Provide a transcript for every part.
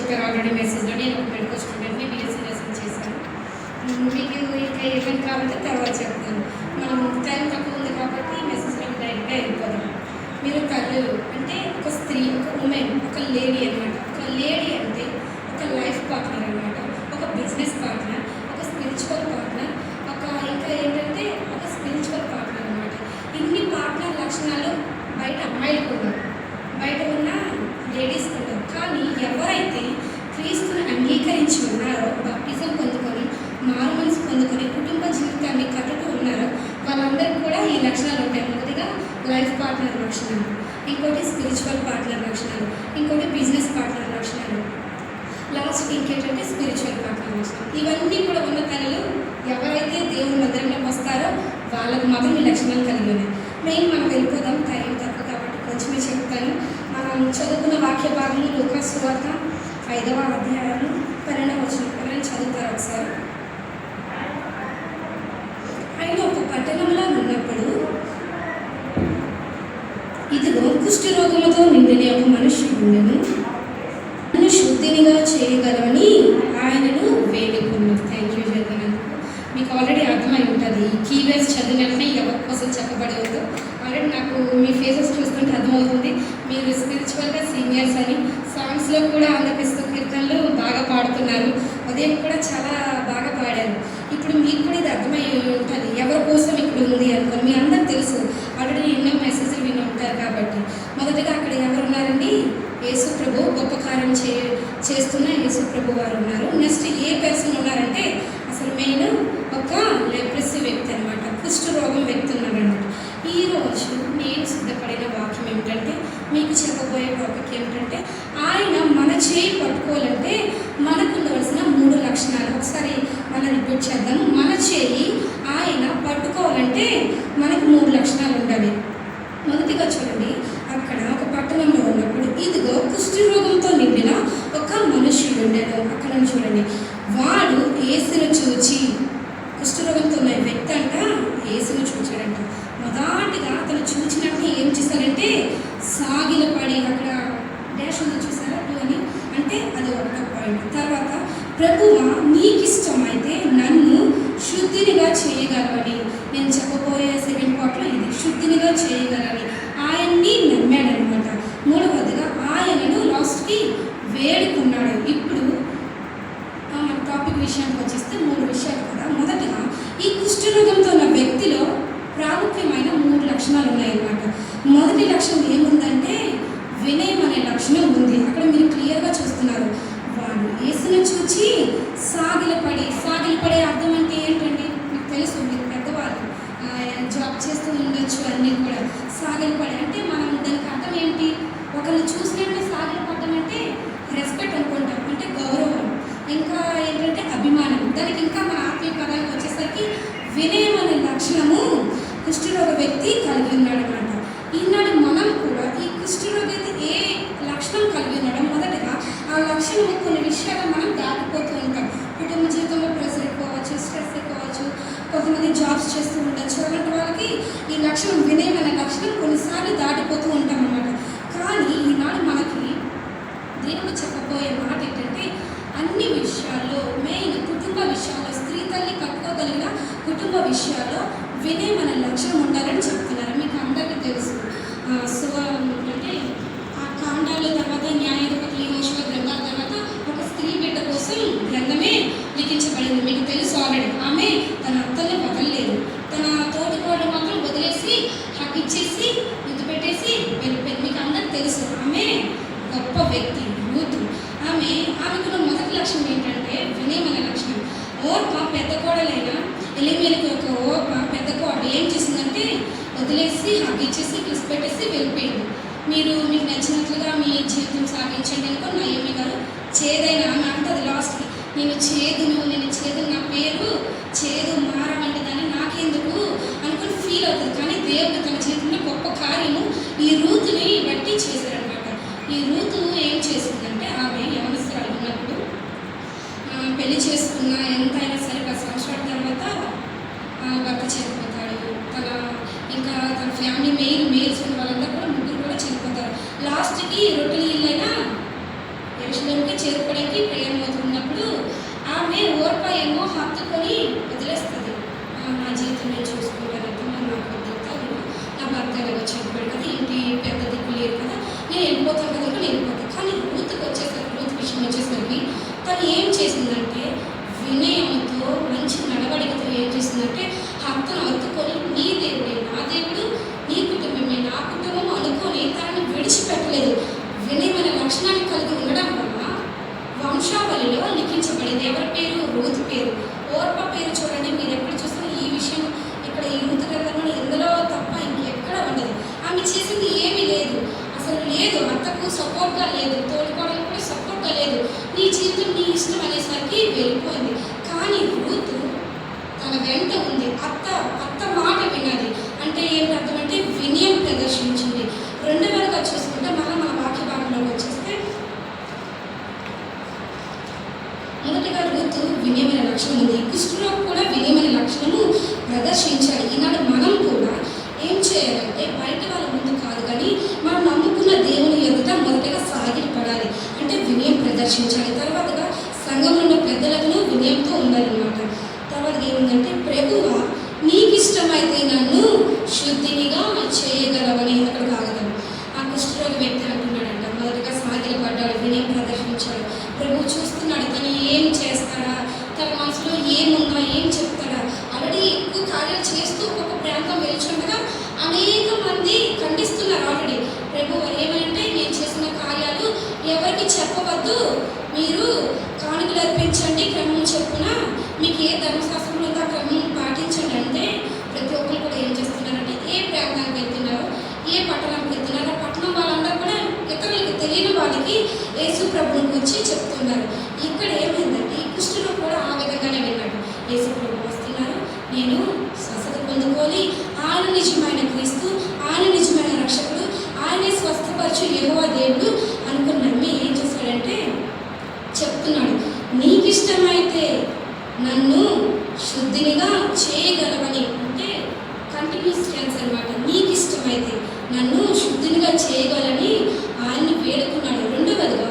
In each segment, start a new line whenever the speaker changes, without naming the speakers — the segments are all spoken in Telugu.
చెప్పారు ఆల్రెడీ మెసేజ్లో. నేను ఒక మెడికల్ స్టూడెంట్ని, బీఎస్సీ నర్సింగ్ చేశాను. మీకు ఇంకా ఏమేమి కావాలంటే తర్వాత చెప్తాను. మనం టైం తక్కువ ఉంది కాబట్టి మెసేజ్లో డైరెక్ట్గా వెళ్ళిపోదాం. మీరు తల్లులు అంటే ఒక స్త్రీ, ఒక ఉమెన్, ఒక లేడీ అనమాట. ఒక లేడీ అంటే ఒక లైఫ్ పార్ట్నర్ అనమాట, ఒక బిజినెస్ పార్ట్నర్, ఒక స్పిరిచువల్ పార్ట్నర్, ఒక ఇంకా ఏంటంటే ఒక స్పిరిచువల్ పార్ట్నర్ అనమాట. ఇన్ని పార్ట్నర్ లక్షణాలు బయట అమ్మాయిలకు ఉన్నారు, బయట ఉన్న లేడీస్కి ఉన్నారు. కానీ ఎవరైతే క్రీస్తుని అంగీకరించి ఉన్నారో, బాప్టిజం పొందుకొని మారు మనసు పొందుకొని కుటుంబ జీవితాన్ని కట్టుతూ ఉన్నారో వాళ్ళందరికీ కూడా ఈ లక్షణాలు ఉంటాయి. మొదటిగా లైఫ్ పార్ట్నర్ లక్షణాలు, ఇంకోటి స్పిరిచువల్ పార్ట్నర్ లక్షణాలు, ఇంకోటి బిజినెస్ పార్ట్నర్ లక్షణాలు, లాస్ట్ ఇంకేంటంటే స్పిరిచువల్ పార్ట్నర్ లక్షణాలు. ఇవన్నీ కూడా ఉన్న తల్లులు ఎవరైతే దేవుని మందిరంలోకి వస్తారో వాళ్ళకు మాత్రం ఈ లక్షణాలు కలిగి ఉన్నాయి. మెయిన్ మనం వెళ్ళిపోదాం, టైం తక్కువ కాబట్టి కొంచెమే చెప్తాను. మనం చదువుకున్న వాక్య భాగంలో లూకాసు సువార్త 5వ అధ్యాయం 12వ వచనం. ఎవరైనా చదువుతారు ఒకసారి. ఆయన ఒక పట్టణంలో ఉన్నప్పుడు ఇదిగో కుష్ఠ రోగముతో నిండిన ఒక మనుష్యుడు ఉండెను. నన్ను శుద్ధినిగా చేయగలవని ఆయనను వేడుకున్నాను. Thank you చదివినందుకు. మీకు ఆల్రెడీ అర్థమై ఉంటుంది. ఈ కీవర్డ్స్ చదివినట్లే ఎవరి కోసం చెప్పబడి ఉందో ఆల్రెడీ నాకు మీ ఫేసెస్ చూస్తుంటే అర్థమవుతుంది. మీరు స్పిరిచువల్గా సీనియర్స్ అని. సాంగ్స్లో కూడా ఆంధ్రప్రదేశ్ కీర్తనలు బాగా పాడుతున్నారు. ఉదయం కూడా చాలా బాగా పాడారు. ఇప్పుడు మీకు కూడా ఇది అర్థమై ఉంటుంది ఎవరి కోసం ఇక్కడ ఉంది అనుకోని. మీ అందరికి తెలుసు, ఆల్రెడీ ఎన్నో మెసేజ్లు విని ఉంటారు కాబట్టి. మొదటగా అక్కడ ఎవరు ఉన్నారండి? యేసు ప్రభు, గొప్ప కార్యం చేస్తున్న యేసు ప్రభు వారు ఉన్నారు. నెక్స్ట్ ఏ పర్సన్ ఉన్నారంటే అసలు మెయిన్ ఒక లెప్రసీ వ్యక్తి అనమాట, కుష్ఠ రోగం వ్యక్తి ఉన్నారనమాట. ఈరోజు నేను సిద్ధపడిన వాక్యం ఏమిటంటే, మీకు చెప్పబోయే టాపిక్ ఏమిటంటే, ఆయన మన చేయి పట్టుకోవాలంటే మనకు ఉండవలసిన 3 లక్షణాలు. ఒకసారి మనం రిపీట్ చేద్దాము. మన చేయి ఆయన పట్టుకోవాలంటే మనకు 3 లక్షణాలు ఉండాలి. మొదటిగా చూడండి, అక్కడ ఒక పట్టణంలో ఉన్నప్పుడు ఇదిగో కుష్ఠరోగంతో నిండిన ఒక మనుష్యుడు ఉండేది. అక్కడ చూడండి, వాడు యేసును చూచి, కుష్ఠరోగంతో ఉన్న వ్యక్తి అంట యేసును చూచాడంట. మొదటిగా అతను చూచినట్టు ఏం చేశాడంటే సాగిలపడి, అక్కడ డాష్ ఉంది చూసారా, అని అంటే అది ఒక పాయింట్. తర్వాత ప్రభువా నీకు ఇష్టమైతే నన్ను శుద్ధినిగా చేయగలవని. నేను చెప్పబోయే సెకండ్ పార్ట్లో ఇది శుద్ధినిగా చేయగలని ఆయన్ని నమ్మాడనమాట. మూడవదిగా ఆయనను లాస్ట్కి వేడుకున్నాడు. ఇప్పుడు మన టాపిక్ విషయానికి వచ్చేస్తే 3 విషయాలు కదా. మొదటగా ఈ కుష్ఠరోగంతో ఉన్న వ్యక్తిలో ప్రాముఖ్యమైన 3 లక్షణాలు ఉన్నాయన్నమాట. మొదటి లక్షణం ఏముందంటే వినయం అనే లక్షణం ఉంది. అక్కడ మీరు క్లియర్గా చూస్తున్నారు. వాడు యేసును చూచి సాగిలపడే అర్థం అంటే ఏంటండి? మీకు తెలుసు, మీరు పెద్దవాళ్ళు జాబ్ చేస్తూ ఉండొచ్చు. అన్నీ కూడా సాగిలపడే అంటే మనం దానికి అర్థం ఏంటి? ఒకరిని చూసినట్టే సాగిలపడడం అంటే రెస్పెక్ట్ అనుకుంటాం, అంటే గౌరవం, ఇంకా ఏంటంటే అభిమానం. దానికి ఇంకా మన ఆత్మీయ పదానికి వచ్చేసరికి వినయం అనే లక్షణము కుష్ఠరోగ వ్యక్తి కలిగి ఉన్నాడు అనమాట. ఈనాడు మనం కూడా ఈ కుష్ఠరోగ వ్యక్తి ఏ లక్షణం కలిగి ఉన్నాడో మొదటగా ఆ లక్షణము కొన్ని విషయాలు మనం దాటిపోతూ ఉంటాం. కుటుంబ జీవితంలో ప్రెషర్ ఎక్కువచ్చు, స్ట్రెస్ ఎక్కువచ్చు, కొంతమంది జాబ్స్ చేస్తూ ఉండొచ్చు. అలాంటి వాళ్ళకి ఈ లక్షణం, వినయం అనే లక్షణం కొన్నిసార్లు దాటిపోతూ ఉంటాం అన్నమాట. కానీ ఈనాడు మనకి దేవుడు చెప్పబోయే మాట ఏంటంటే అన్ని విషయాల్లో, మెయిన్ కుటుంబ విషయాల్లో, స్త్రీ తల్లి కట్టుకోగలిగిన కుటుంబ విషయాల్లో వినయం అనే లక్షణం ఉండాలని చెప్తున్నారు. మీకు అందరికీ తెలుసు. అంటే ఆ కాండాల తర్వాత న్యాయాధిపతులు, యోషువ గ్రంథాల తర్వాత ఒక స్త్రీ బిడ్డ కోసం గ్రంథమే లిఖించబడింది. మీకు తెలుసు ఆల్రెడీ. ఆమె తన అత్తల్ని వదలలేదు. తన తోటి కోడలు మాత్రం వదిలేసి హక్ ఇచ్చేసి ముద్దు పెట్టేసి వెళ్ళిపోయింది. మీకు అందరికి తెలుసు. ఆమె గొప్ప వ్యక్తి రూతు. ఆమెకున్న మొదటి లక్షణం ఏంటంటే వినయం అనే లక్షణం. ఓర్ప పెద్ద కోడలైనా ఎలిమేలకు ఒక ఓర్ప పెద్ద కోడలు ఏం చేసిందంటే వదిలేసి హక్ ఇచ్చేసి కిస్ పెట్టేసి వెళ్ళిపోయింది. మీకు నచ్చినట్లుగా మీ జీవితం సాగించండి అనుకో. నయమి గారు చేదైనా ఆమె అంటది లాస్ట్కి, నేను చేదు, నా పేరు చేదు మారమంటే దాన్ని నాకెందుకు అనుకుని ఫీల్ అవుతుంది. కానీ దేవుడు తన జీవితంలో గొప్ప కార్యము ఈ రూతుని బట్టి చేశారనమాట. ఈ రూతు ఏం చేసిందంటే ఆమె యవనస్తురాలు ఉన్నప్పుడు పెళ్లి చేసుకున్న ఎంతైనా సరే 10 సంవత్సరాల తర్వాత భర్త చనిపోతాడు. తన ఫ్యామిలీ మేల్స్ ఉన్న వాళ్ళందరూ కూడా 3 కూడా చనిపోతారు. లాస్ట్కి రొట్టెల ఇల్లైనా యెరూషలేముకి చేరుకునే చనిపోయాడు కదా, ఇంటి పెద్ద దిక్కు లేదు కదా, నేను వెళ్ళిపోతాను కదా, నేను వెళ్ళిపోతాను. కానీ రూత్కి వచ్చేసరికి, రూత్ విషయం వచ్చేసరికి తను ఏం చేసిందంటే వినయంతో మంచి నడవడికతో ఏం చేసిందంటే అత్తను హత్తుకొని నీ దేవుడే నా దేవుడు, నీ కుటుంబమే నా కుటుంబం అనుకొని తనని విడిచిపెట్టలేదు. వినయమైన లక్షణాన్ని కలిగి ఉండడం వల్ల వంశావళిలో లిఖించబడింది. ఎవరి పేరు? రూత్ పేరు. ఓర్ప పేరు చూడండి, మీరు ఎక్కడ చూసినా ఈ విషయం ఇక్కడ ఈ రూత్ గ్రంథంలో ఇందులో తప్ప ఇంకెక్కడ ఉండదు. ఆమె చేసింది ఏమీ లేదు, అసలు లేదు, అత్తకు సపోర్ట్గా లేదు, తోడుకోవడం కూడా సపోర్ట్గా లేదు. నీ జీవితం నీ ఇష్టం అనేసరికి వెళ్ళిపోయింది. కానీ రూత్ తన వెంట ఉంది, అత్త మాట విన్నది. అంటే ఏంటి అర్థం అంటే వినయం ప్రదర్శించింది. రెండవదిగా చూసుకుంటే మన వాక్య భాగంలోకి వచ్చేస్తే మొదటిగా రూత్ వినయమైన లక్షణం ఉంది. కుష్ఠులో కూడా వినయమైన లక్షణము ప్రదర్శించాలి. ఈనాడు మనం కూడా ఏం చేయాలంటే బయట వాళ్ళ ముందు కాదు కానీ మనం నమ్ముకున్న దేవుని ఎదుట మొదటగా సాగిలపడాలి, అంటే వినయం ప్రదర్శించాలి. తర్వాతగా సంఘంలో ఉన్న పెద్దలకు వినయంతో ఉండాలన్నమాట. తర్వాత ఏమిటంటే ప్రభువా నీకు ఇష్టమైతే నన్ను శుద్ధినిగా చేయగలవని అక్కడ కాగలరు. ఆ కుష్ఠరోగ వ్యక్తి అంటున్నాడంట, మొదటిగా సాగిలపడ్డాడు, వినయం ప్రదర్శించాడు. ప్రభు చూస్తున్నాడు తను ఏం చేస్తాడా, తన మనసులో ఏమున్నా ఏం చెప్తాడా. ఆల్రెడీ ఎక్కువ కార్యాలు చేస్తూ ఒక ప్రాంతం వెళ్తుండగా అనేక మంది ఖండిస్తున్నారు. ఆల్రెడీ ప్రభు వారు ఏమంటే నేను చేసిన కార్యాలు ఎవరికి చెప్పవద్దు, మీరు కానుకలు అర్పించండి, క్రమం చెప్పున మీకు ఏ ధర్మశాస్త్రంలో ఉందో ఆ క్రమం పాటించండి అంటే ప్రతి ఒక్కరు కూడా ఏం చేస్తున్నారంటే ఏ ప్రాంతానికి వెళ్తున్నారో ఏ పట్టణానికి వెళ్తున్నారో ఆ పట్టణం వాళ్ళందరూ కూడా ఇతరులకు తెలియని వాళ్ళకి యేసు ప్రభువుని గురించి చెప్తున్నారు. ఇక్కడ ఏమైందంటే ఈ కుష్ఠులో కూడా ఆ విధంగానే విన్నాడు. యేసు ప్రభు వస్తున్నారు, నేను స్వస్థత పొందుకొని ఆయన నిజమైన క్రీస్తు, ఆయన నిజమైన రక్షకుడు, ఆయనే స్వస్థపరచు యెహోవా దేవుడు అనుకుని నమ్మి ఏం చేశాడంటే చెప్తున్నాడు, నీకు ఇష్టమైతే నన్ను శుద్ధినిగా చేయగలవని. అంటే కంటిన్యూస్ టెన్స్ అనమాట. నీకు ఇష్టమైతే నన్ను శుద్ధినిగా చేయగలని ఆయన్ని వేడుకున్నాడు. రెండవదిగా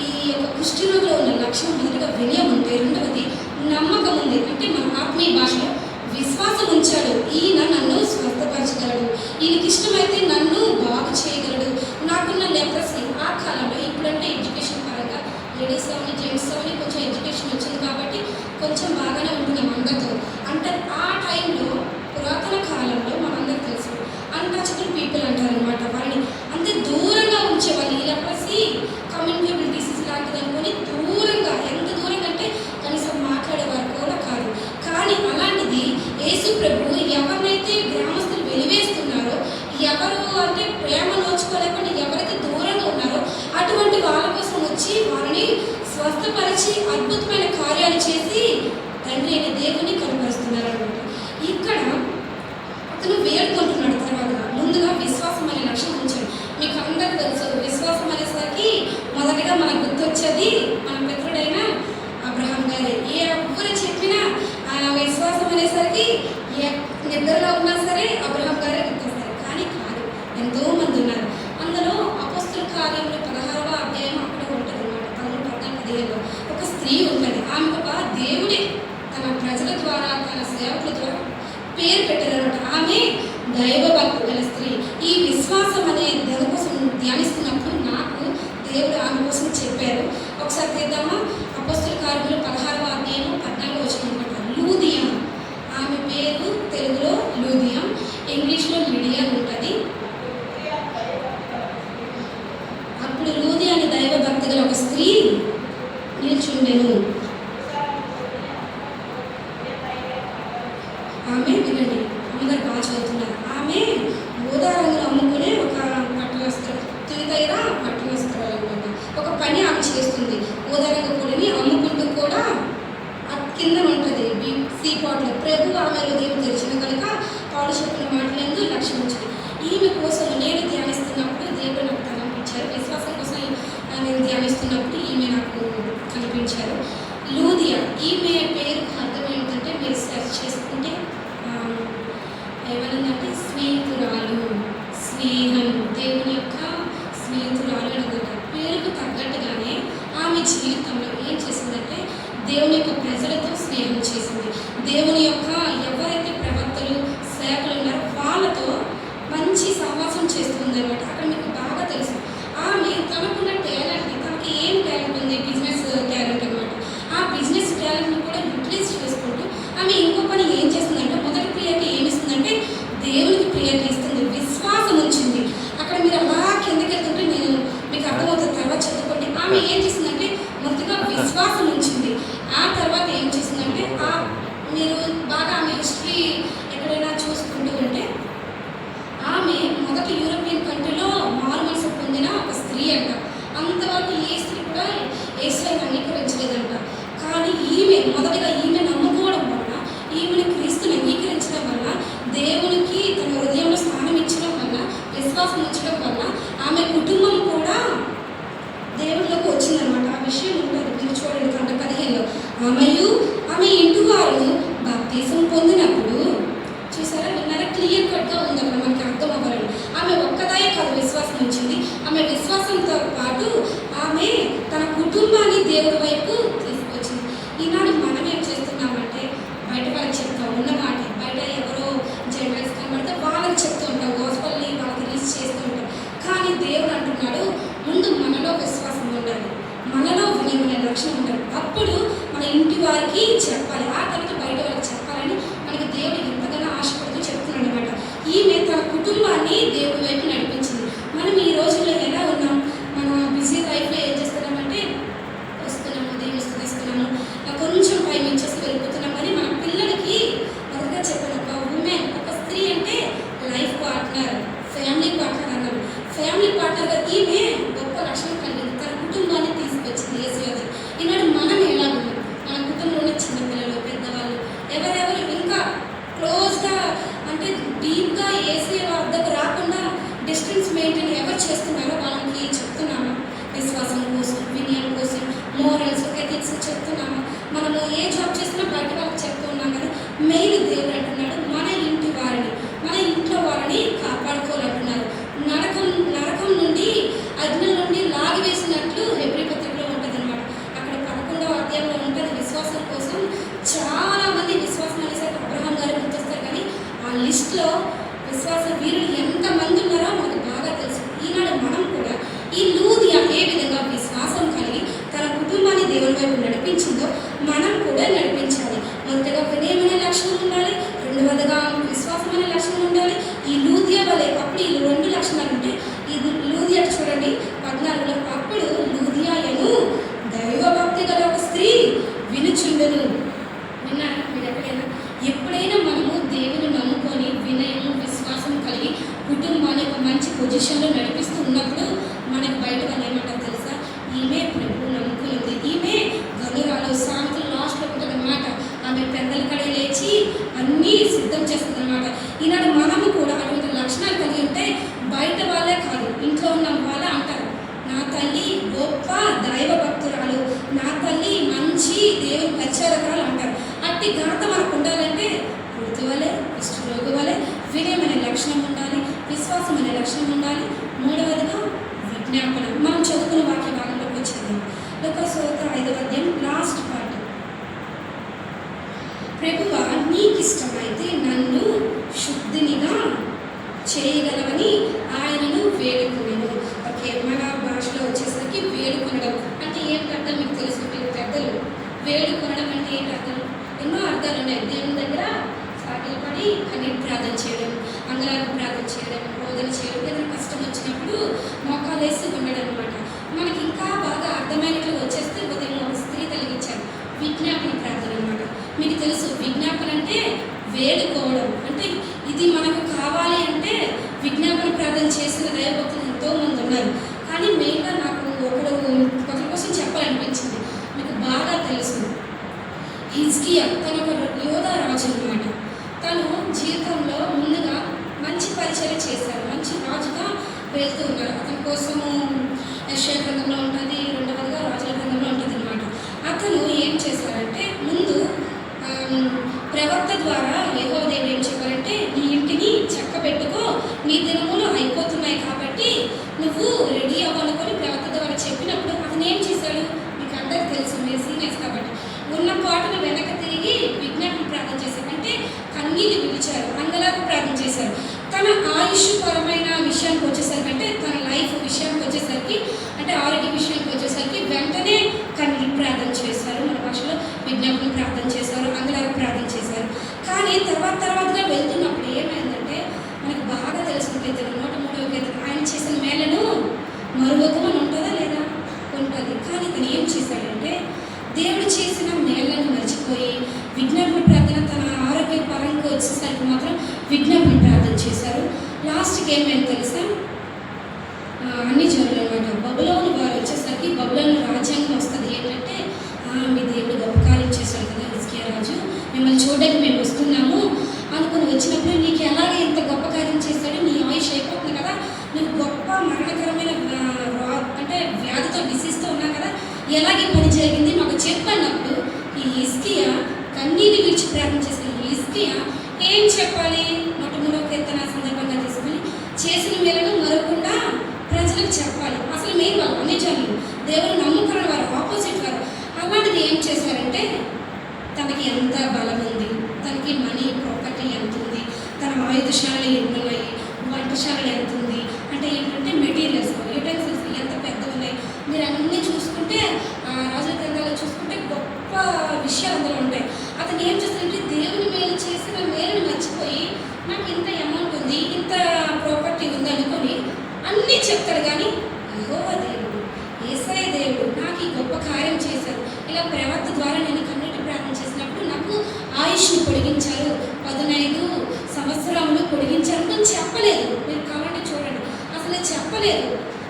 ఈ యొక్క కుష్ఠరోగిలో ఉన్న లక్షణం మొదటిగా వినయం ఉంటే, రెండవది నమ్మకం ఉంది. అంటే మన ఆత్మీయ భాషలో విశ్వాసం ఉంచాడు, ఈయన నన్ను స్వస్థపరచగలడు, ఈయనకి ఇష్టమైతే నన్ను బాగు చేయగలడు. నాకున్న లెప్రసీ ఆ కాలంలో, ఇప్పుడంటే ఎడ్యుకేషన్ పరంగా లేడీస్ అవని జెంట్స్ అవని కొంచెం ఎడ్యుకేషన్ వచ్చింది కాబట్టి కొంచెం బాగానే ఉంటుంది అందరితో. అంటే ఆ టైంలో పురాతన కాలంలో మనందరూ తెలుసు అన్టచబుల్ పీపుల్ అంటారనమాట. వారిని అంతే దూరంగా ఉంచేవాళ్ళు. ఈ లెప్రసీ కమ్యూనికేబుల్ డిసీజ్ లాంటిది అనుకొని దూరంగా, ఎంత దూరంగా అంటే కనీసం మాట్లాడేవారు కూడా కాదు. కానీ అలాంటిది యేసు ప్రభు ఎవరినైతే గ్రామస్తులు వెలివేస్తున్నారో, ఎవరు అంటే ప్రేమ నోచుకోలేకుండా ఎవరైతే దూరంగా ఉన్నారో అటువంటి వాళ్ళ కోసం వచ్చి వారిని స్వస్థపరిచి అద్భుతమైన కార్యాలు చేసి తండ్రి అయిన దేవుని కనపరుస్తున్నారు అనమాట. ఇక్కడ అతను వేడుకుంటున్నాడు. తర్వాత ముందుగా విశ్వాసం అనే లక్ష్యం ఉంచాడు. మీకు అందరికీ తెలుసు విశ్వాసం అనేసరికి మొదటిగా మనకు గుర్తొచ్చేది మన పితృడైన అబ్రహాం గారి. ఎవరు చెప్పినా విశ్వాసం అనేసరికి నిద్రలో ఉన్నా సరే అబ్రహాం గారే గుర్తొస్తారు. కానీ కాదు, ఎంతోమంది ఉన్నారు. అందులో అపొస్తలుల కార్యములు 16వ అధ్యాయం అక్కడ ఉంటుంది అన్నమాట. 14-15 ఒక స్త్రీ ఉంటుంది. ఆమె ఒక దేవుడే తన ప్రజల ద్వారా, తన సేవకుల ద్వారా పేరు పెట్టారన్నమాట. ఆమె దైవభక్తి గల స్త్రీ. ఈ విశ్వాసం అనే దాని కోసం ధ్యానిస్తున్నప్పుడు నాకు దేవుడు ఆమె కోసం చెప్పారు. ఒకసారి తీద్దామా? అపొస్తలుల కార్యములు 16వ అధ్యాయం 14 వచ్చినమాట. లూదియా, ఆమె పేరు తెలుగులో లూదియా, ఇంగ్లీష్లో లిడియా ఉంటుంది. అప్పుడు లూదియా అనే దైవభక్తి గల ఒక స్త్రీ నిల్చుండెను. ఆమె వినండి, అందరు బాగా చదువుతున్నారు. ఆమె ఊదా రంగులు అమ్ముకునే ఒక పట్టు వస్త్రం, తునికైనా పట్టు వస్త్రాలు అనమాట. ఒక పని ఆమె చేస్తుంది. ఊదా రంగు పొడిని అమ్ముకుంటూ కూడా కింద ఉంటుంది సీ పాట్లో. ప్రభు ఆమె హృదయం తెరిచిన కనుక పాడు చెప్పిన మాటలందు లక్ష్యం ఉంచింది. ఈమె కోసం నేను ధ్యానిస్తున్నప్పుడు దేవుడు నాకు కనిపించారు. విశ్వాసం కోసం నేను ధ్యానిస్తున్నప్పుడు ఈమె నాకు కనిపించారు. లూదియా, ఈమె పేరు అర్థం ఏంటంటే మీరు సెర్చ్ చేసుకుంటే ఏమనంటే స్నేహితురాలు, స్నేహం, దేవుని యొక్క స్నేహితురాలు అనుకుంటారు. పేరుకు తగ్గట్టుగానే ఆమె జీవితంలో ఏం చేసిందంటే దేవుని యొక్క ప్రజలతో స్నేహం చేసింది. దేవుని యొక్క ఎవరైతే ప్రవక్తలు, సేవకులు ఉన్నారో వాళ్ళతో మంచి సహవాసం అంటే డీప్గా ఏసీ వద్దకు రాకుండా డిస్టెన్స్ మెయింటైన్ ఎవరు చేస్తున్నారో వాళ్ళకి చెప్తున్నామా? విశ్వాసం కోసం, వినయం కోసం, మోరల్స్, ఎథిక్స్ చెప్తున్నామా? మనము ఏ జాబ్ చేసినా బయట వాళ్ళకి చెప్తూ ఉన్నాం కదా. మెయిన్ దేవుడు అంటున్నాడు మన ఇంట్లో వారిని కాపాడుకోవాలంటున్నారు. నరకం నుండి, అగ్ని నుండి లాగివేసినట్లు హెబ్రీ పత్రికలో ఉంటుంది అనమాట. అక్కడ 11వ అధ్యాయంలో ఉంటుంది. విశ్వాసం కోసం చాలా మంది విశ్వాసం అనేసరికి అబ్రహాం గారు గుర్తొస్తారు, కానీ ఆ లిస్ట్లో విశ్వాస వీరులు ఎంతమంది ఉన్నారో మనకు బాగా తెలుసు. ఈనాడు మనం కూడా ఈ లూదియా ఏ విధంగా విశ్వాసం కలిగి తన కుటుంబాన్ని దేవుని వైపు నడిపించిందో మనం కూడా నడిపించాలి. మొదటగా వినయం అనే లక్షణం ఉండాలి, రెండవదిగా విశ్వాసం అనే లక్షణం ఉండాలి. ఈ లూదియా వలె అప్పుడు ఈ 2 లక్షణాలు ఉంటే ఈ లూదియా చూడండి 14లో, అప్పుడు లూదియాయను దైవభక్తి గల ఒక స్త్రీ వినుచుండెను. విన్నారా మీరు ఎక్కడైనా? ఎప్పుడైనా మనము దేవుని నమ్ముకొని వినయము విశ్వాసం కలిగి కుటుంబాన్ని ఒక మంచి పొజిషన్లో నడిపిస్తూ ఉన్నప్పుడు మనకు బయట వాళ్ళు ఏమంటారు తెలుసా? ఈమె ప్రభువు నమ్ముకున్నది, ఈమె గనురాలు. సాయంత్రం లాస్ట్లో ఉంటుంది అన్నమాట. ఆమె పెద్దల కడే లేచి అన్నీ సిద్ధం చేస్తుంది అనమాట. ఈనాడు మనము కూడా అటువంటి లక్షణాలు కలిగి ఉంటే బయట వాళ్ళే కాదు, ఇంట్లో ఉన్న వాళ్ళే అంటారు, నా తల్లి గొప్ప దైవ భక్తురాలు, నా తల్లి మంచి దేవుని పరిచారకురాలు అంటారు. అట్టి ఘనత మనకు ఉండాలంటే వృత్తి వలె, ఇష్టరోగు వలె వినయం అనే లక్షణం ఉండాలి, విశ్వాసం అనే లక్షణం ఉండాలి. మూడవదిగా విజ్ఞాపన. మనం చదువుకున్న వాక్య భాగంలోకి వచ్చేద్దాం. లూకాసువార్త 5వ అధ్యాయం లాస్ట్ పార్ట్. ప్రభువా నీకు ఇష్టమైతే నన్ను శుద్ధినిగా చేయగలవని ఆయనను వేడుకునేను. ఓకే, మన భాషలో వచ్చేసరికి వేడుకొనడం అంటే ఏంటంటే మీకు తెలుసు, మీరు పెద్దలు. వేడుకొనడం అంటే ఏంటర్థం? ఎన్నో అర్థాలు ఉన్నాయి. దేవుని దగ్గర సాగిలు పడి కన్నీటి ప్రార్థన చేయడం, అంగలాకు ప్రార్థన చేయడం, బోధన చేయడం, ఏదైనా కష్టం వచ్చినప్పుడు మోకాలు వేసి ఉండడం అనమాట. మనకి ఇంకా బాగా అర్థమైనట్లు వచ్చేస్తే ఉదయం ఒక స్త్రీ కలిగించారు విజ్ఞాపన ప్రార్థన అనమాట. మీకు తెలుసు విజ్ఞాపన అంటే వేడుకోవడం. అంటే ఇది మనకు కావాలి అంటే విజ్ఞాపన ప్రార్థన చేసిన దైవభక్తులు ఎంతోమంది ఉన్నారు. కానీ మెయిన్గా నాకు ఒకరి కోసం చెప్పాలనిపించింది. మీకు బాగా తెలుసు హిజ్కియా, తను ఒక యోధా రాజు అనమాట. తను జీవితంలో ముందుగా మంచి పరిచయం చేశారు, మంచి రాజుగా వెళ్తూ ఉన్నారు. అతని కోసము యెషయా గ్రంథంలో ఉంటుంది, రెండవదిగా రాజుల గ్రంథంలో ఉంటుంది అనమాట. అతను ఏం చేశారంటే ముందు ప్రవక్త ద్వారా యెహోవా దేవుడు ఏం చెప్పారంటే, నీ ఇంటిని చక్కబెట్టుకో, నీ దినములు అయిపోతున్నాయి కాబట్టి నువ్వు రెడీ అవ్వాలనుకొని ప్రవక్త ద్వారా చెప్పినప్పుడు అతను ఏం చేశాడు? మీకు అందరికీ తెలుసు, మీరు సీనియర్స్ కాబట్టి. ఉన్న పాటను వెనక తిరిగి విజ్ఞాపన ప్రార్థన చేశారు. అంటే కన్నీళ్ళు విడిచారు, అంగలాకు ప్రార్థన చేశారు. తన ఆయుష్ పరమైన విషయానికి వచ్చేసరికి, అంటే తన లైఫ్ విషయానికి వచ్చేసరికి, అంటే ఆరోగ్య విషయానికి వచ్చేసరికి వెంటనే కన్నీళ్ళు ప్రార్థన చేశారు. మన భాషలో విజ్ఞాపన ప్రార్థన చేశారు, అంగలాకు ప్రార్థన చేశారు. కానీ తర్వాతగా వెళ్తున్నప్పుడు ఏమైందంటే మనకు బాగా తెలుసుకుంటే 103వ కీర్తన, ఆయన చేసిన మేలను మరువకమని ఉంటుందా లేదా? ఉంటుంది. కానీ తను ఏం చేశాడంటే దేవుడు చేసిన మేళ్లను మర్చిపోయి విజ్ఞాపన ప్రార్థన, తన ఆరోగ్య పరంగా వచ్చేసరికి మాత్రం విజ్ఞాపన ప్రార్థన చేశారు. లాస్ట్కి ఏమైంది తెలుసా? అన్ని జనులు అనమాట. బబులోను వారు వచ్చేసరికి బబులోను రాజ్యాంగం వస్తుంది. ఏంటంటే మీ దేవుడు గొప్ప కార్యం చేశాడు కదా హిజ్కియా రాజు, మిమ్మల్ని చూడడానికి మేము వస్తున్నాము అనుకుని వచ్చినప్పుడు నీకు ఎలాగే ఇంత గొప్ప కార్యం చేశాడు, నీ ఆయుష్ అయిపోతుంది కదా, నువ్వు గొప్ప మరణకరమైన అంటే వ్యాధితో డిసీజ్తో ఉన్నా కదా, ఎలాగే పని జరిగింది మాకు చెప్పన్నప్పుడు ఈ హిజ్కియా కన్నీళ్ళు విడిచి ప్రార్థన చేసిన హిజ్కియా ఏం చెప్పాలి? 103వ కీర్తన సందర్భంగా తీసుకుని చేసిన మేలను మరవకుండా ప్రజలకు చెప్పాలి. అసలు మెయిన్ వాళ్ళు అన్ని జనులు దేవుని నమ్ముకున్న వారు, ఆపోజిట్ వారు. అలాంటిది ఏం చేశారంటే తనకి ఎంత బలం ఉంది, తనకి మనీ ప్రాపర్టీ ఎంత ఉంది, తన ఆయుధశాలలు ఎన్ని ఉన్నాయి, వంటశాలలు ఎంత ఉంది, అంటే ఏంటంటే మెటీరియల్స్ యూటెన్సిల్స్ ఎంత పెద్దగా ఉన్నాయి. మీరు అన్నీ చూసుకుంటే రాజుల గ్రంథాల్లో చూసుకుంటే గొప్ప విషయాలు అందులో ఉంటాయి. అతను ఏం చేస్తాడంటే దేవుని మేలు చేసిన మేలుని మర్చిపోయి నాకు ఇంత అమౌంట్ ఉంది, ఇంత ప్రాపర్టీ ఉంది అనుకొని అన్నీ చెప్తాడు. కానీ యెహోవా దేవుడు, యేసయ్య దేవుడు నాకు ఈ గొప్ప కార్యం చేశారు, ఇలా ప్రవక్త ద్వారా నేను కన్నీటి ప్రార్థన చేసినప్పుడు నాకు ఆయుష్ని పొడిగించారు, 15 సంవత్సరాలు పొడిగించారు అని చెప్పలేదు. మీరు కావాలంటే చూడండి, అసలు చెప్పలేదు.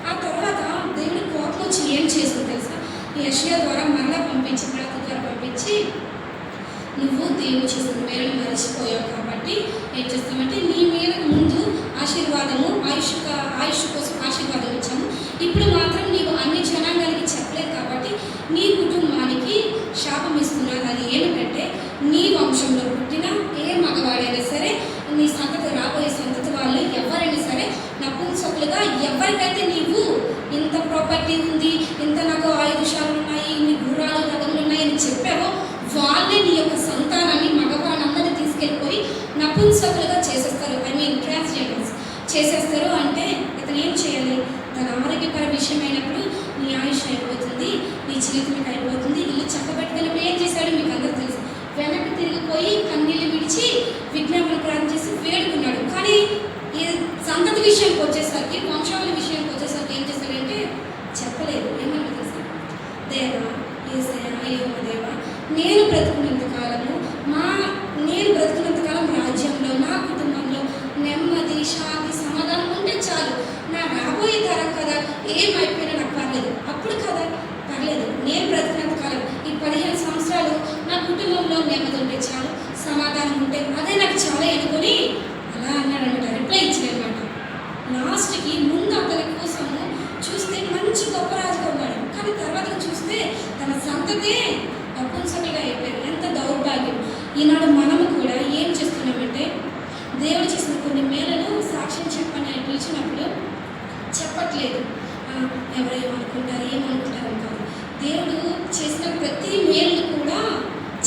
ఆ తర్వాత దేవుడి కోపం వచ్చి ఏం చేసింది తెలుసా? యెషయా ద్వారా మరలా పంపించి, ప్రవక్త ద్వారా పంపించి, నువ్వు దేవుడు చేసిన మేలను మర్చిపోయావు కాబట్టి ఏం చేస్తామంటే నపుంసకులుగా చేసేస్తారు. ఐ మీన్ ట్రాన్స్జెండర్స్ చేసేస్తారు. అంటే ఇతను ఏం చేయాలి? తన ఆరోగ్యపర విషయం అయినప్పుడు నీ ఆయుష్ అయిపోతుంది, నీ జీవితం అయిపోతుంది, ఇల్లు చక్కబెట్టుకున్నప్పుడు ఏం చేశాడు మీకు అందరూ తెలుసు. వెనక్కి తిరిగిపోయి కన్నీళ్ళు విడిచి విజ్ఞాపన ప్రార్థన చేసి వేడుకున్నాడు. కానీ ఈ సంతతి విషయానికి వచ్చేసరికి, వంశావళి విషయానికి వచ్చేసరికి ఏం చేశాడంటే చెప్పలేదు. ఏమన్నా తెలుసా? దేవా, యేసయ్యా, యెహోవా దేవా, నేను బ్రతుకున్నంత కాలం రాజ్యంలో, నా కుటుంబంలో నెమ్మది, శాంతి, సమాధానం ఉంటే చాలు. నా రాబోయే తరం కదా ఏమైపోయినా నాకు పర్లేదు. అప్పుడు కదా పర్లేదు. నేను బ్రతికినంత కాలం ఈ 15 సంవత్సరాలు నా కుటుంబంలో నెమ్మది ఉంటే చాలు, సమాధానం ఉంటే అదే నాకు చాలా అనుకొని అలా అన్నాడనమాట. రిప్లై ఇచ్చాడనమాట. లాస్ట్కి ముందు అతని కోసము చూస్తే మంచి గొప్ప రాజుగా ఉన్నాడు. కానీ తర్వాత చూస్తే తన సంతతే నపుంసకులుగా అయిపోయారు. ఎంత దౌర్భాగ్యం! ఈనాడు మనము కూడా ఏం చేస్తున్నామంటే దేవుడు చేసిన కొన్ని మేలను సాక్ష్యం చెప్పని పిలిచినప్పుడు చెప్పట్లేదు. ఎవరేమనుకుంటారు, ఏమనుకుంటారు కాదు. దేవుడు చేసిన ప్రతి మేలు కూడా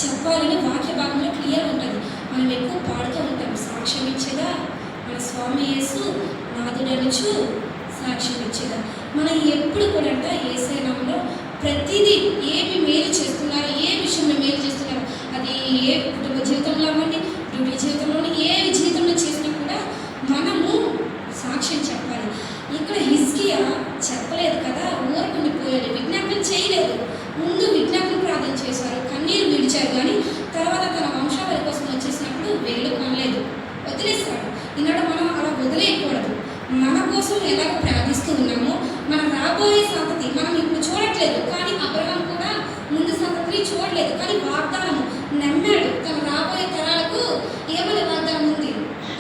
చెప్పాలని వాక్య భాగంలో క్లియర్ ఉంటుంది. మనం ఎక్కువ పాడుతూ ఉంటాం, సాక్ష్యం ఇచ్చేదా మన స్వామి యేసు నాదుడనుచు సాక్ష్యం ఇచ్చేదా. మనం ఎప్పుడు కూడా అంట యేసయ్య నామములో ప్రతిదీ ఏమి మేలు చేస్తున్నారు, ఏ విషయంలో మేలు చేస్తున్నారు, అది ఏ కుటుంబ జీవితంలో అవ్వండి, డ్యూటీ జీవితంలోని ఏ జీవితంలో చేసినా కూడా మనము సాక్ష్యం చెప్పాలి. ఇక్కడ హిజ్కియా చెప్పలేదు కదా, ఊరుకుని పోయాడు, విజ్ఞాపన చేయలేదు. ముందు విజ్ఞాపన ప్రార్థన చేశారు, కన్నీరు విడిచారు. కానీ తర్వాత తన వంశావళి కోసం వచ్చేసినప్పుడు వేడుకొనలేదు, వదిలేస్తాడు. ఈనాడు మనం అలా వదిలేయకూడదు. మన కోసం ఎలాగ ప్రార్థిస్తూ ఉన్నామో మన రాబోయే సంతతి మనం ఇప్పుడు చూడట్లేదు. కానీ అబ్రహాం కూడా ముందు సంతతిని చూడలేదు, కానీ వాగ్దానము నమ్మాడు. తన రాబోయే తరాలకు ఏమని వాగ్దానం ఉంది?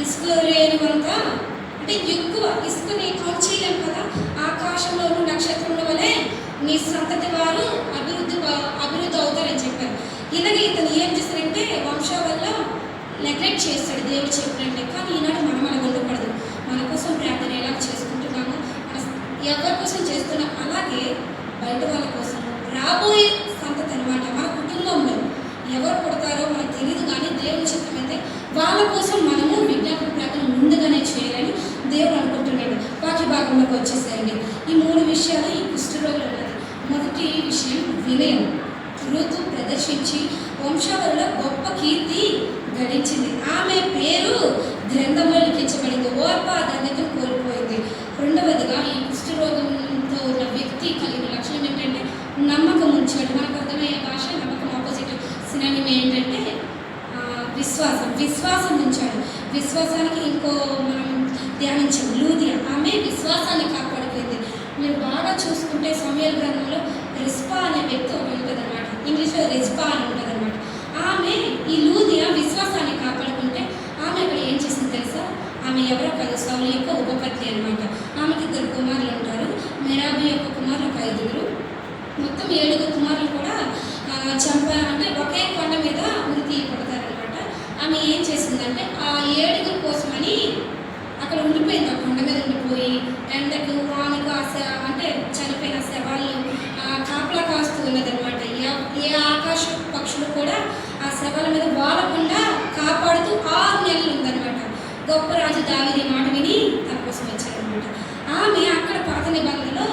ఇసుక లేనివంతా, అంటే ఎక్కువ ఇసుకని కౌంట్ చేయలేం కదా, ఆకాశంలో ఉన్న నక్షత్రంలో వలె నీ సంతతి వారు అభివృద్ధి అవుతారని చెప్పారు. ఇలాగే ఇతను ఏం చేస్తారంటే వంశావళిలో నెగ్లెక్ట్ చేస్తాడు దేవుడు చెప్పినట్టే. కానీ ఈనాడు మనం అలా ఉండకూడదు. మన కోసం ప్రార్థన ఎలా చేసుకుంటున్నాము, ఎవరి కోసం చేస్తున్నాం, అలాగే బయట వాళ్ళ కోసం రాబోయే సంతతి అనమాట. మన కుటుంబంలో ఎవరు పుడతారో మనకు తెలియదు, కానీ దేవుని చిత్తమైతే వాళ్ళ కోసం మనము విజ్ఞాపన ప్రార్థన ముందుగానే చేయాలని దేవుడు అనుకుంటున్నాడు. వాక్య భాగంలోకి వచ్చేసేయండి. ఈ 3 విషయాలు ఈ కుష్ఠరోగులు ఉన్నది. మొదటి విషయం వినయం. ఋతు ప్రదర్శించి వంశావళిలో గొప్ప కీర్తి గడించింది. ఆమె పేరు గ్రంథంలో లిఖించబడింది. ఓర్ప ధన్యతను కోల్పోయింది. రెండవదిగా ఈ కుష్ఠరోగంతో ఉన్న వ్యక్తి కలిగిన లక్షణం ఏంటంటే నమ్మకం ఉంచాడు. మనకు అర్థమయ్యే భాష నమ్మకం ఆపోజిట్ సినానిమ్ ఏంటంటే విశ్వాసం ఉంచాడు. విశ్వాసానికి ఇంకో మనం ధ్యానించాం లూదియా. ఆమె విశ్వాసాన్ని కాపాడుకుంది. మీరు బాగా చూసుకుంటే సమూయేలు గ్రంథంలో రిస్పా అనే వ్యక్తి ఒకటి ఉంటుంది అనమాట. ఇంగ్లీష్లో రిస్పా అని ఉంటుంది అనమాట. ఆమె ఈ లూదియా విశ్వాసాన్ని కాపాడుకుంటే ఆమె అక్కడ ఏం చేసింది తెలుసా? ఆమె ఎవరో కాదు, సౌలు యొక్క ఉపపత్ని అనమాట. ఆమెకి 2 కుమారులు ఉంటారు. మెరాబి యొక్క కుమారులు ఒక 5, మొత్తం 7 కుమారులు కూడా అంటే ఒకే కొండ మీద ఉరి తీయబడతారనమాట. ఆమె ఏం చేసిందంటే ఆ 7 కోసమని అక్కడ ఉండిపోయింది. ఆ కొండ మీద ఉండిపోయి ఎండకు వానకు అంటే చనిపోయిన శవాళ్ళు కాపలా కాస్తూ ఉన్నదనమాట. ఏ ఆకాశ పక్షులు కూడా ఆ శవాల మీద వాలకుండా కాపాడుతూ 6 నెలలు ఉందనమాట. గొప్ప రాజు దావీదు మాట విని తన కోసం వచ్చారనమాట. ఆమె అక్కడ పాత నిబంధనలో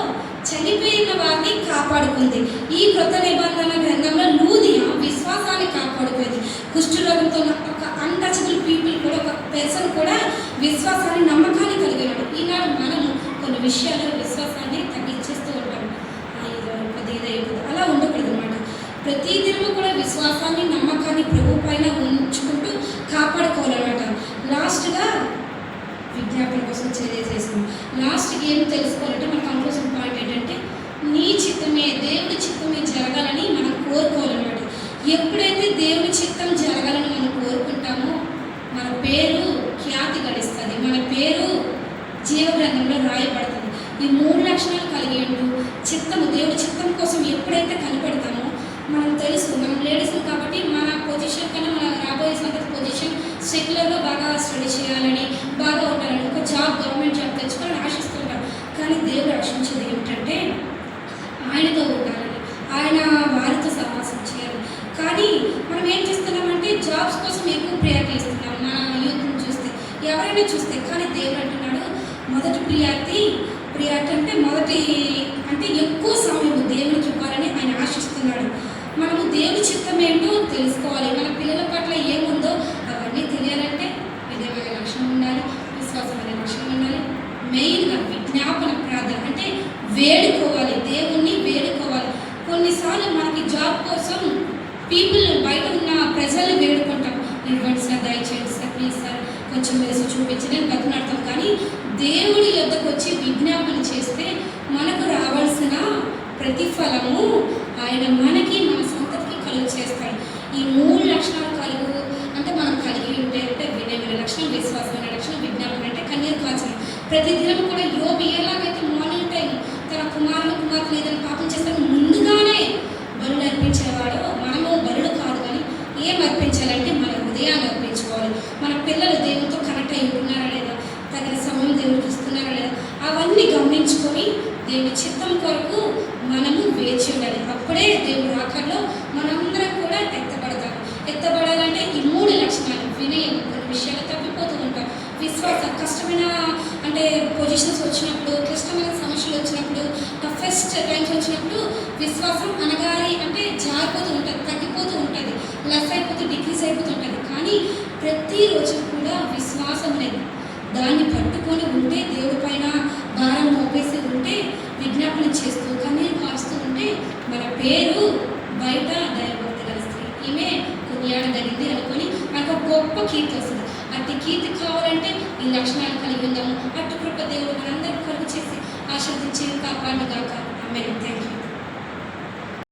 చనిపోయిన వారిని కాపాడుకుంది. ఈ క్రొత్త నిబంధన గ్రంథంలో లూదియా విశ్వాసాన్ని కాపాడుకుంది. కుష్ఠరోగంతో ఒక అన్టచబుల్ పీపుల్ కూడా, ఒక పర్సన్ కూడా విశ్వాసాన్ని, నమ్మకాన్ని కలిగినాడు. ఈనాడు మనము కొన్ని విషయాల్లో విశ్వాసాన్ని తగ్గించేస్తూ ఉంటాం. అలా ఉండకూడదు అనమాట. ప్రతి దినము కూడా విశ్వాసాన్ని, నమ్మకాన్ని ప్రభు పైన ఉంచుకుంటూ కాపాడుకోవాలన్నమాట. లాస్ట్గా విజ్ఞాపన కోసం చేస్తాం. లాస్ట్కి ఏం తెలుసుకోవాలంటే మన కంక్లూజన్ పాయింట్ ఏంటంటే నీ చిత్తమే, దేవుడి చిత్తమే జరగాలని మనం కోరుకోవాలన్నమాట. ఎప్పుడైతే దేవుడి చిత్తం జరగాలని మనం కోరుకుంటామో మన పేరు ఖ్యాతి గడిస్తుంది, మన పేరు జీవగ్రంథంలో రాయబడుతుంది. ఈ 3 లక్షణాలు కలిగి చిత్తము, దేవుడి చిత్తం కోసం ఎప్పుడైతే కనపడతామో మనం తెలుసు. మనం లేడీస్ కాబట్టి మన పొజిషన్ కన్నా మన రాబోయే సంగతి పొజిషన్ సెక్యులర్గా బాగా స్టడీ చేయాలని, బాగా ఉండాలని, ఒక జాబ్, గవర్నమెంట్ జాబ్ తెచ్చుకోవాలని ఆశిస్తుంటాం. కానీ దేవుడు ఆశించేది ఏమిటంటే ఆయనతో ఉండాలని, ఆయన వారితో సహవాసం చేయాలి. కానీ మనం ఏం చేస్తున్నామంటే జాబ్స్ కోసం ఎక్కువ ప్రయారిటీ ఇస్తున్నాం. మన ఎవరైనా చూస్తే. కానీ దేవుడు అంటున్నాడు మొదటి ప్రియారిటీ అంటే మొదటి అంటే ఎక్కువ సమయం దేవునికి ఇవ్వాలని ఆయన ఆశిస్తున్నాడు. మనము దేవుని చిత్తం ఏంటో తెలుసుకోవాలి. మన పిల్లల పట్ల ఏముందో అవన్నీ తెలియాలంటే విధమైన లక్షణం ఉండాలి, విశ్వాసం అనే లక్షణం ఉండాలి. మెయిన్గా విజ్ఞాపన ప్రార్థన అంటే వేడుకోవాలి, దేవుణ్ణి వేడుకోవాలి. కొన్నిసార్లు మనకి జాబ్ కోసం పీపుల్ బయట ఉన్న ప్రజల్ని వేడుకుంటాం, ఇవ్వండి సార్, దయచేయండి సార్, ప్లీజ్ సార్, కొంచెం వేసి చూపించి నేను బతినాడతాం. కానీ దేవుడి యొద్దకు వచ్చి విజ్ఞాపన చేస్తే మనకు రావాల్సిన ప్రతిఫలము ఆయన మనకి మన సంతతికి కలుగు చేస్తాడు. ఈ 3 లక్షణాలు కలుగు అంటే మనం కలిగి ఉంటే అంటే వినయమైన లక్షణం, విశ్వాసమైన లక్షణం, విజ్ఞాపన అంటే కన్నీరు కాచడం. ప్రతి దినం కూడా యోబు ఎలాగైతే మార్నింగ్ టైం తన కుమార్తెలు ఏదైనా పాపం చేస్తాను ముందుగానే బలులు అర్పించేవాడు. మనము బలులు కాదు, కానీ ఏం అర్పించాలంటే మన హృదయాన్ని అర్పించుకోవాలి. మన పిల్లలు దేవునితో కనెక్ట్ అయి ఉంటున్నారా లేదా, తగిన సమయం దేవుడికి ఇస్తున్నారా లేదా, అవన్నీ గమనించుకొని దేవుని చిత్తం కొరకు మనము వేచి ఉండాలి. అప్పుడే దేవుడు రాకడలో మనందరం కూడా ఎత్తబడాలంటే ఈ 3 లక్షణాలు వినయం, కొన్ని విషయాలు తప్పిపోతూ ఉంటాం. విశ్వాసం, కష్టమైన అంటే పొజిషన్స్ వచ్చినప్పుడు, క్లిష్టమైన సమస్యలు వచ్చినప్పుడు, టఫెస్ట్ టైమ్స్ వచ్చినప్పుడు విశ్వాసం అనగారి అంటే జారిపోతూ ఉంటుంది, తగ్గిపోతూ ఉంటుంది, లెస్ అయిపోతూ డిక్రీజ్ అయిపోతూ ఉంటుంది. కానీ ప్రతిరోజు కూడా విశ్వాసం అనేది దాన్ని పట్టుకొని ఉంటే, దేవుడి పైన భారం మోపేసి ఉంటే, విజ్ఞాపన చేస్తూ కన్నీరు కాస్తూ ఉంటే మన పేరు బయట దైవభక్తి గల స్త్రీ, ఈమె కొనియాడగలిగింది అనుకొని మనకు గొప్ప కీర్తి వస్తుంది. అట్టి కీర్తి కావాలంటే ఈ లక్షణాలు కలిగి ఉందాము. అటు కృప దేవుడు మనందరం కలుగు చేసి ఆశీర్వదించి కాపాడుగాక.